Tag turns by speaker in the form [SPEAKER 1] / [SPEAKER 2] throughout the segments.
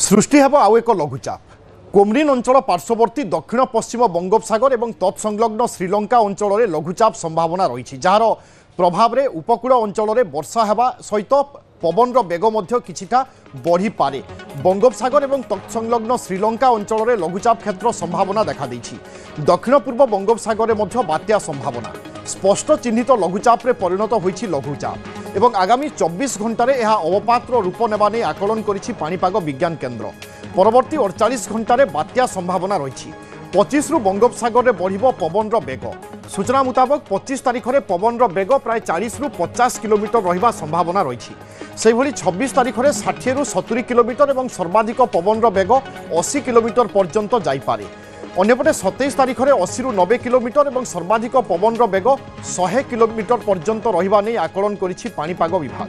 [SPEAKER 1] सृष्टि हेब आउ एक लघुचाप कोमरिन अंचल पार्श्ववर्ती दक्षिण पश्चिम बंगोपसागर और तत्संलग्न श्रीलंका अंचल में लघुचाप संभावना रही जार प्रभाव में उपकूल अंचल में वर्षा हेबा सहित पवन बेग किछिटा बढ़ी पारे बंगोपसागर और तत्संलग्न श्रीलंका अंचल में लघुचाप क्षेत्र संभावना देखा दक्षिण पूर्व बंगोपसागर में बात्या संभावना स्पष्ट चिन्हित लघुचाप रे परिणत होइछि लघुचाप एवं आगामी 24 घंटे यह अवपात्र रूप नेबा नै आकलन करिछि पाणीपाग विज्ञान केन्द्र परवर्ती 48 घंटे बात्या संभावना रही 25 रु बंगोपसागर में बढ़िबो पवन बेग सूचना मुताबक 25 तारिख में पवन बेग प्राय 40 रु 50 किलोमीटर रहिबा संभावना रही से भली 26 तारिख में 60 रु 70 किलोमीटर और सर्वाधिक पवन बेग 80 किलोमीटर पर्यंत जाइपारे अन्यपटे 27 तारिख में 80 रु 90 किलोमीटर और सर्वाधिक पवन बेग 100 किलोमीटर पर्यंत रहिबा नै आकलन करिछि पाणीपाग विभाग।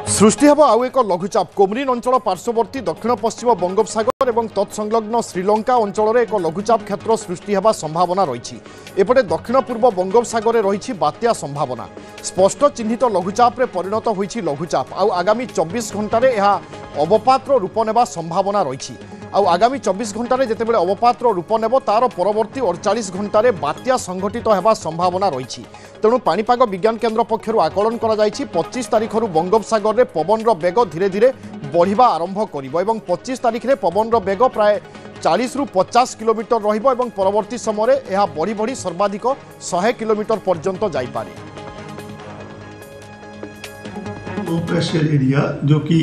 [SPEAKER 1] सृष्टि हेब आउ एक लघुचाप कोमरिन अंचल पार्श्ववर्ती दक्षिण पश्चिम बंगोपसागर और तत्संलग्न श्रीलंका अंचल में एक लघुचाप क्षेत्र सृष्टि हेबा संभावना रही एपटे दक्षिण पूर्व बंगोपसागर में रही बात्या संभावना स्पष्ट चिन्हित लघुचाप रे परिणत होइछि लघुचाप आउ आगामी 24 घंटे यह अवपात्र रूप नेबा संभावना रही आगामी 24 घंटे जितेबाला अवपात्र रूप नेब तार परवर्ती 48 घंटे बात्या संघटित होगा संभावना रही तेणु पाणीपाग विज्ञान केन्द्र पक्षर आकलन कर 25 तारिख बंगोपसागर में पवन बेग धीरे धीरे बढ़िबा आरंभ करिबो एवं 25 तारिख में पवन बेग प्राय 40 रु 50 किलोमीटर रहिबो एवं परवर्ती समय यह बढ़ी बढ़ी सर्वाधिक 100 किलोमीटर पर्यंत जाइपारे।
[SPEAKER 2] लो प्रेशर एरिया जो कि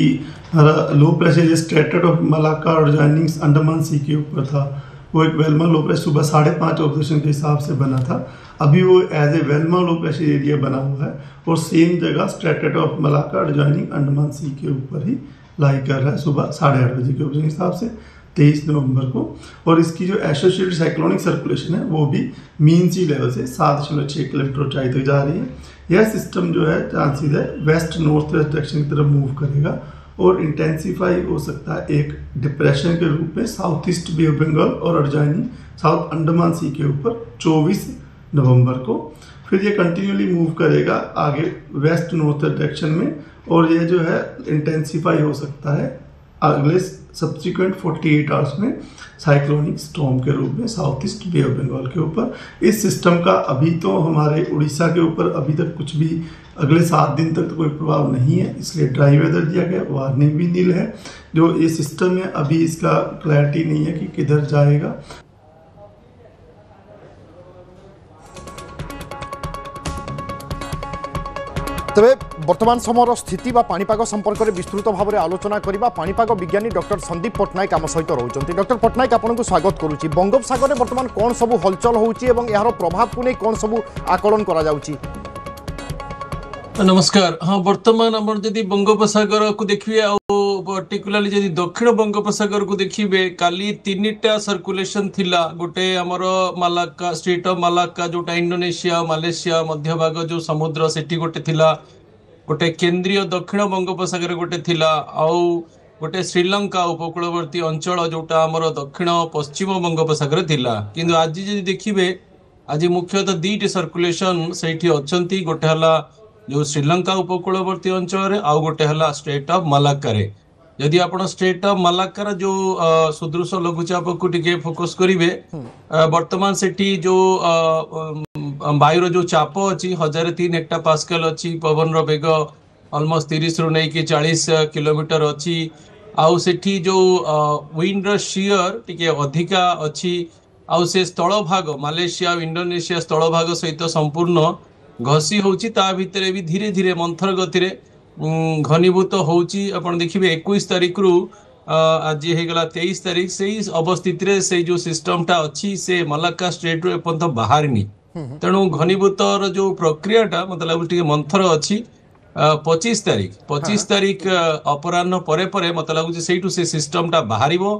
[SPEAKER 2] low pressure striated of Malacca और जॉइनिंग्स अंडमान सी के ऊपर था वो एक वेलमा लो प्रेशर सुबह 5:30 ऑब्जर्वेशन के हिसाब से बना था अभी वो एज ए वेलमा लो प्रेशर एरिया बना हुआ है और सेम जगह स्ट्रेटेड ऑफ मलाक्का और जॉइनिंग अंडमान सी के ऊपर ही लाई कर रहा है सुबह 8:30 बजे के ऑब्जर्वेशन हिसाब से 23 नवंबर को और इसकी जो एसोसिएटेड साइक्लोनिक सर्कुलेशन है वो भी मीन सी लेवल से 7.6 किलोमीटर ऊंचाई तक जा रही है। यह सिस्टम जो है चांसेस है वेस्ट नॉर्थ वेस्ट डायरेक्शन की तरफ मूव करेगा और इंटेंसिफाई हो सकता है एक डिप्रेशन के रूप में south east bay of Bengal और एडजॉइनिंग साउथ अंडमान सी के ऊपर 24 नवंबर को। फिर ये कंटिन्यूली मूव करेगा आगे वेस्ट नॉर्थ डायरेक्शन में और ये जो है इंटेंसिफाई हो सकता है अगले सब्सिक्वेंट 48 आवर्स में साइक्लोनिक स्टॉर्म के रूप में south east bay of Bengal के ऊपर। इस सिस्टम का अभी तो हमारे उड़ीसा के ऊपर अभी तक कुछ भी अगले 7 दिन तक तो कोई प्रभाव नहीं है इसलिए ड्राई वेदर दिया गया वार्निंग भी नील है। जो ये सिस्टम है अभी इसका क्लैरिटी नहीं है कि किधर जाएगा।
[SPEAKER 1] तबे वर्तमान समय स्थिति बा पाणीपाग संपर्क में विस्तृत भाव में आलोचना करबा पाणीपाग विज्ञानी डॉक्टर संदीप पट्टनायक आम सहित रहउछन्ति। डॉक्टर पट्टनायक आपको स्वागत करुच्ची। बंगोपसागर में वर्तमान कौन सबू हलचल होउची एवं यार प्रभाव को नहीं कौन सबू आकलन करा जाउची?
[SPEAKER 3] नमस्कार। हाँ वर्तमान आम जदि बंगोपसागर को देखिए पर्टिकुलाली जदि दक्षिण बंगोपसागर को देखिए काली 3टा सर्कुलेशन थिला गोटे आमर मालाक्का स्ट्रेट ऑफ मालाक्का जोटा इंडोनेशिया मालेशिया मध्य भाग जो समुद्र सेठी गोटे थिला गोटे केंद्रीय दक्षिण बंगोपसागर गोटे थिला आउ गोटे श्रीलंका उपकूलवर्ती अंचल जोटा आमर दक्षिण पश्चिम बंगोपसागर थिला किंतु आज जदि देखिए आज मुख्यतः 2टी सर्कुलेशन सेठी अछंती गोटे हला जो श्रीलंका उपकूलवर्ती अंचल आउ गोटे हला स्ट्रेट ऑफ मलाक्का रे। यदि आपण स्ट्रेट ऑफ मलाक्कार जो सुदृश लघुचाप को टिके फोकस करिवे वर्तमान सेठी जो वायुर जो चाप अच्छी 1003 हेक्टा पास्कल अच्छी पवन बेग ऑलमोस्ट 30 रु नहीं कि 40 किलोमीटर अच्छी आउ सेठी जो विंड शियर टिके अधिका अच्छी आउ से स्थल भाग मालेशिया इंडोनेशिया स्थल भाग सहित संपूर्ण घसी होची ता भितरे भी धीरे धीरे मंथर गति रे घनीभूत होची। आपण देखिबे 21 तारिख रु आज हेगला 23 तारिख से अवस्थित रे से जो सिस्टमटा अच्छी से मलाक्का स्ट्रेट रो एपंत बाहरनी तेणु घनीभूतर जो प्रक्रियाटा मतलब टिके मंथर अच्छी 25 तारिख अपराह्न परे परे मत लगुच सेठू से सिस्टमटा बाहरिबो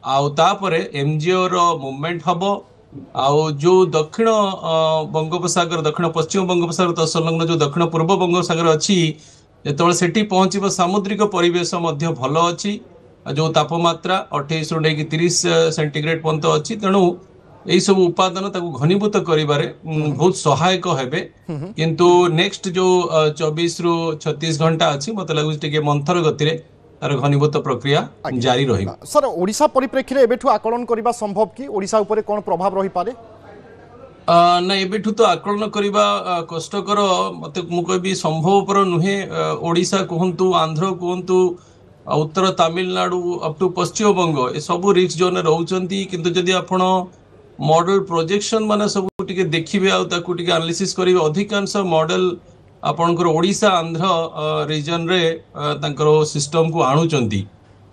[SPEAKER 3] आउ तापरे एमजीओ रो मूवमेंट हबो आउ जो दक्षिण बंगोपसागर दक्षिण पश्चिम बंगोपसागर तत्संलग्न जो दक्षिण पूर्व बंगोपसागर अच्छी जो सेठी पहुँचब सामुद्रिक परिवेश मध्य भल अच्छी जो तापमात्रा 28 रु 30 सेंटीग्रेड पर्यंत अच्छी तेणु এই सब उपादान ताकू घनीभूत करिबारे बहुत सहायक हेबे किंतु नेक्स्ट जो 24 रु 36 घंटा अछि मते लागु टिके मंथर गति रे तार घनीभूत प्रक्रिया जारी रहिबा।
[SPEAKER 1] सर ओडिशा परिप्रेक्षी रे एबेठु आकलन करबा संभव कि ओडिशा ऊपर कोन प्रभाव रही पारे?
[SPEAKER 3] ना एबेठु तो आकलन करबा कष्टकर मते मु कहबी संभव पर नुहे। ओडिशा कहंतु आंध्र कहंतु उत्तर तमिलनाडु अप टू पश्चिम बंग ए सब रिस्क जोन रहउचंती किंतु जदि आपण मॉडल प्रोजेक्शन माने सब टिके देखिबे आ ताकू टिके एनालिसिस करिवे अधिकांश मॉडल आपनकर ओडिशा आंध्र रीजन रे तांकर सिस्टम को आणुचंती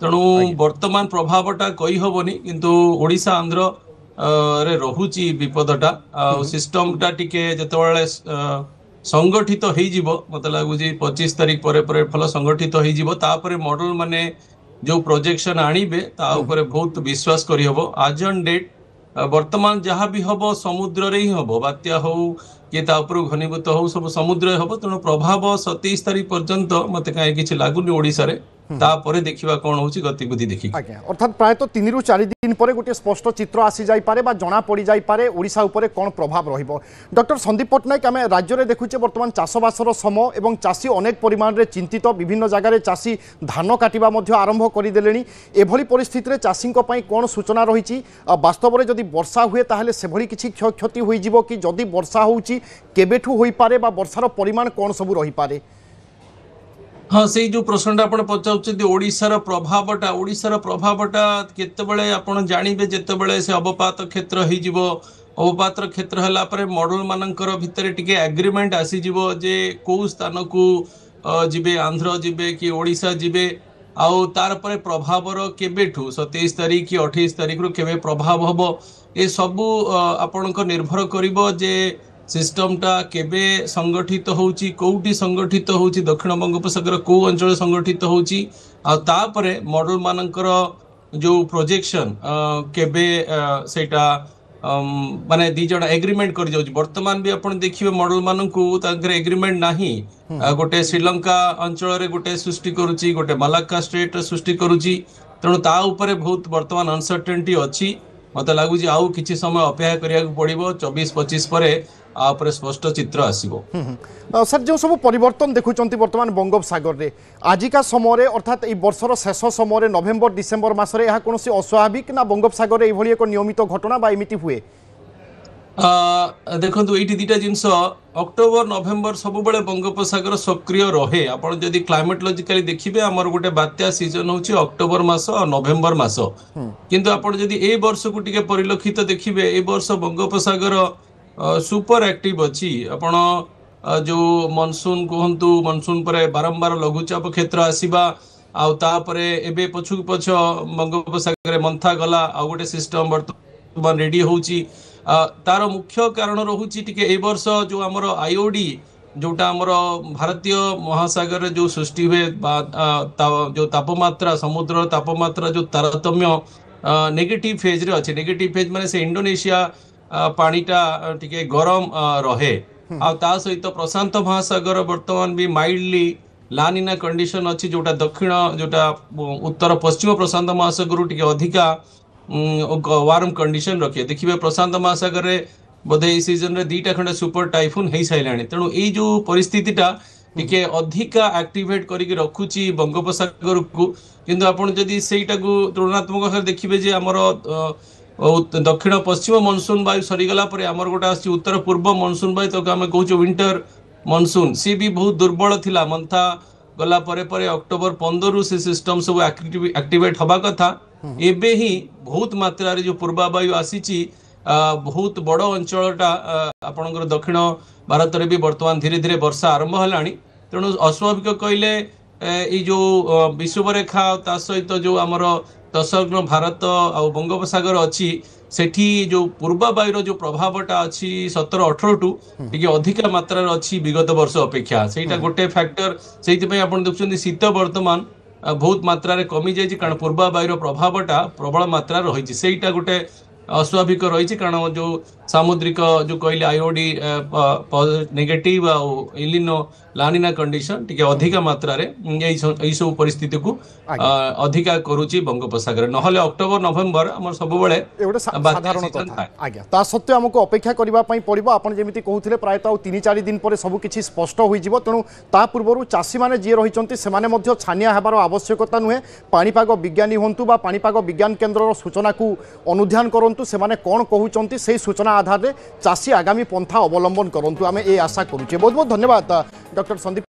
[SPEAKER 3] तेणु वर्तमान प्रभावटा कहि हबनी किंतु ओडिशा आंध्र रे रहुची विपदटा सिस्टमटा टिके जतबेले संगठित हो जीवो मते लागुची 25 तारीख परे परे फल संगठित हो जीवो तापरे मॉडल माने जो प्रोजेक्शन आनिबे ता ऊपर बहुत विश्वास करि हबो। आज ऑन डेट वर्तमान जहाँ भी हम समुद्र रे ही हम बात्या हो कि घनीभूत हो सब समुद्र हम तेणु प्रभाव 27 तारीख पर्यंत मत कहीं किसी लगुनि ओडिशा रे तापरे देखिबा कोन होची गतिविधि देखि
[SPEAKER 1] आज्ञा अर्थात प्राय तो 3 रु 4 दिन पर गोटे स्पष्ट चित्र आसी जाई पारे बा जना पड़ी जाई पारे ओडिशा उपरे कोन प्रभाव रहिबो। डॉक्टर संदीप पटनायक आमे राज्य रे देखुचे वर्तमान चाषबासर समय एवं चाषी अनेक परिमाण रे चिंतित विभिन्न जगह रे चाषी धान काटिबा मध्य आरंभ करि देलेनी एभली परिस्थिति रे चाषी को पई कोन सूचना रहिची वास्तव रे जदि वर्षा हुए ताहले सेभली किछि क्षति होई जिवो कि जदि वर्षा होउची केबेठु होई पारे बा वर्षार परिमाण कोन सब रही पारे?
[SPEAKER 3] हाँ से जो प्रश्न आप पचार ओडिशार प्रभावटा केतबेले आपण जानिबे जेतबेले से अवपात क्षेत्र हो जिवो अवपात क्षेत्र हला परे मॉडल मानकर भितरे टिके एग्रीमेंट आसी जिवो जे को स्थान को जिबे आंध्र जिबे कि ओडिशा जिबे आउ तार परे प्रभावर केबेठु 27 तारीख कि 28 तारीख रु केबे प्रभाव हबो ए सबु आपणक निर्भर करिवो जे सिस्टमटा केबे संगठित होउची कोउटी संगठित होउची दक्षिण बंगोपसागर को अंचल संगठित होउची आ तापरे मॉडल मानकर जो प्रोजेक्शन केबे सेटा माने दी जण एग्रीमेंट कर जाउची वर्तमान भी आपण देखिबे मॉडल मानकू तांकर एग्रीमेंट नाही गोटे श्रीलंका अंचल रे गोटे सृष्टि करूची गोटे मलाक्का स्टेट सृष्टि करूची तेणु ता ऊपर बहुत वर्तमान अनसर्टेनिटी अछि मते लागु जे आउ किछि समय अपेक्षा करिया पड़िबो 24-25 परे आपरे स्पष्ट चित्र आसीबो।
[SPEAKER 1] सर जो सब परिवर्तन देखुचंती वर्तमान बंगोपसागर रे आजिका समय अर्थात ए वर्षर शेष समय नवेम्बर डिसेम्बर मासरे यह कोनोसी अस्वाभाविक ना बंगोपसागर रे एभली एक नियमित घटना बा एमिति हुए?
[SPEAKER 3] देखो ये दुटा जिनस अक्टोबर नवेम्बर सब बेले बंगोपसागर सक्रिय रहे आपण जदि क्लाइमेटोलॉजिकली देखिबे हमर गोटे बात्या सीजन होची अक्टोबर मास और नवेम्बर मास किंतु आपण जदि ए वर्ष को टिके परिलक्षित देखिबे ए वर्ष बंगोपसागर सुपर एक्टिव अच्छी आपण जो मनसून कहतु मनसून पर बारंबार लघुचाप क्षेत्र आसवा आउे एबे पछुक पछ बंगोपसागर मंथा गला आ गोटे सिस्टम बर्तमान रेडी होची तार मुख्य कारण रहुची टिके ए वर्ष जो हमर आईओडी जोटा हमर भारतीय महासागर जो सृष्टि हुए जो तापमात्रा समुद्र तापमात्रा जो तारतम्य नेगेटिव फेज रे अच्छे नेगेटिव फेज माने से इंडोनेशिया पानीटा टिके गरम रहे आ ता सहित प्रशांत महासागर वर्तमान भी माइल्डली लानिना कंडीशन अच्छी जोटा दक्षिण जोटा उत्तर पश्चिम प्रशांत महासागर टिके अधिका वार्म कंडीशन रखे देखिए प्रशांत महासागर रे बोधे ई सीजन रे दीटा खंडे सुपर टाइफून हो सारे तेणु ये जो परिस्थितिटा टिके अधिका एक्टिवेट करके रखुची बंगोपसागर को किंतु आपण जदि सेटा को तुलनात्मक भाव देखिबे जे हमर दक्षिण पश्चिम मनसून वायु सरीगला पर आमर गोटे आसी उत्तर पूर्व मनसून वायु तो आम कहूँ विंटर मनसून सी भी बहुत दुर्बल थिला मंथा गला परे परे अक्टोबर 15 रु से सिस्टम सब एक्टिवेट हवा कथा एबे ही बहुत मात्रा रे जो पूर्वावायु आसीची बहुत बड़ अंचलटा आपणकर दक्षिण भारत रे भी वर्तमान धीरे धीरे वर्षा आरंभ हलानी तेणु अस्वाभाविक कहले ये जो विषुवरेखा ता सहित जो आमर दशग्न भारत आ बंगोपसागर अच्छी सेठी जो पूर्वावायुर जो प्रभावटा अच्छी 17-18 टू टिके अधिका मात्रा अच्छी विगत वर्ष अपेक्षा सेटा गोटे फैक्टर से देखुं शीत वर्तमान बहुत मात्रा रे कमी जाइए कारण पूर्वावायुर प्रभावटा प्रबल मात्रा रही गोटे अस्वाभाविक रही कारण जो सामुद्रिक जो कहले आईओडी नेगेटिव इलिनो लानिना कंडीशन टिके अधिका मात्रा रे एई सब परिस्थिति को अधिका करूची बंगोपसागर नहले अक्टोबर नवेम्बर हमर सब बेले
[SPEAKER 1] एगोटे साधारण कथा आज्ञा ता सत्वे आमको अपेक्षा करबा पई पड़िबो आपण जेमिति कहउथिले प्रायतः 3-4 दिन पर सब किछि स्पष्ट होई जिवो तेनु ता पूर्वरु चासी माने जे रहिचंती सेमाने मध्य छानिया हेबार आवश्यकता नुहे पाणीपाग विज्ञानी हंतु बा पाणीपाग विज्ञान केन्द्रर सूचना को अनुध्यान करंतु सेमाने कोन कहउचंती सेही सूचना आधार रे चासी आगामी पंथा अवलंबन करंतु आमे ए आशा करूचे बहुत बहुत धन्यवाद डॉक्टर संदीप।